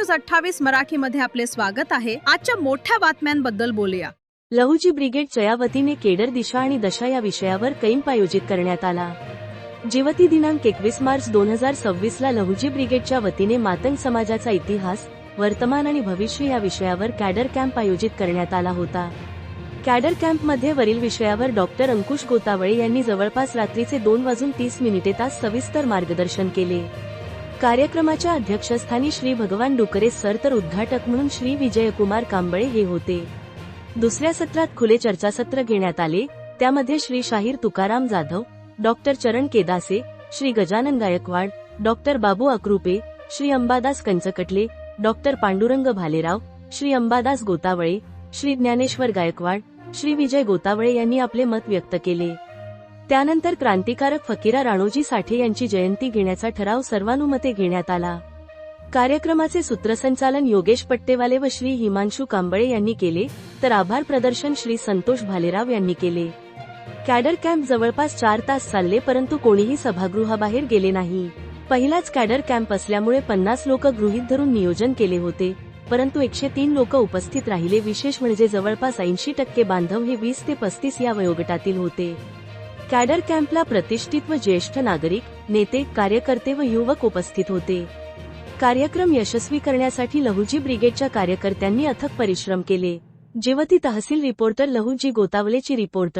News 28 मराठीमध्ये आपले स्वागत आहे। आजच्या मोठ्या बातम्यांबद्दल बोलूया। लहुजी ब्रिगेडच्या वतीने केडर दिशा आणि दशा या विषयावर कैंप आयोजित करण्यात आला। जेवती दिनांक 21 मार्च 2026 ला लहुजी ब्रिगेडच्या वतीने मातंग समाजाचा इतिहास, वर्तमान आणि भविष्य या विषयावर कॅडर कॅम्प आयोजित करण्यात आला होता। कॅडर कॅम्पमध्ये वरील विषयावर डॉक्टर अंकुश गोतावळे यांनी जवळपास रात्रीचे 2:30 तास सविस्तर मार्गदर्शन केले। कार्यक्रमाच्या अध्यक्षस्थानी श्री भगवान डुकरे सर तर उद्घाटक म्हणून श्री विजयकुमार कांबळे हे होते। दुसऱ्या सत्रात खुले चर्चासत्र घेण्यात आले, त्यामध्ये श्री शाहीर तुकाराम जाधव, डॉक्टर चरण केदासे, श्री गजानन गायकवाड, डॉक्टर बाबू अक्रुपे, श्री अंबादास कंचकटले, डॉक्टर पांडुरंग भालेराव, श्री अंबादास गोतावळे, श्री ज्ञानेश्वर गायकवाड, श्री विजय गोतावळे यांनी आपले मत व्यक्त केले। त्यानंतर क्रांतिकारक फकीरा राणोजी साठे यांची जयंती घेण्याचा ठराव सर्वानुमते घेण्यात आला। कार्यक्रमाचे सूत्रसंचालन योगेश पट्टेवाले व श्री हिमांशु कांबळे यांनी केले, तर आभार प्रदर्शन श्री संतोष भालेराव यांनी केले। कॅडर कॅम्प जवळपास 4 तास चालले, परंतु कोणीही सभागृहाबाहेर गेले नाही। पहिलाच कॅडर कॅम्प असल्यामुळे 50 लोक गृहीत धरून नियोजन केले होते, परंतु 103 लोक उपस्थित राहिले। विशेष म्हणजे जवळपास 80% बांधव हे 20 ते 35 या वयोगटातील होते। कॅडर कॅम्पला प्रतिष्ठित व ज्येष्ठ नागरिक, नेते, कार्यकर्ते व युवक उपस्थित होते। कार्यक्रम यशस्वी करण्यासाठी लहुजी ब्रिगेडच्या कार्यकर्त्यांनी अथक परिश्रम केले। जेवती तहसील रिपोर्टर लहुजी गोतावलेची रिपोर्ट।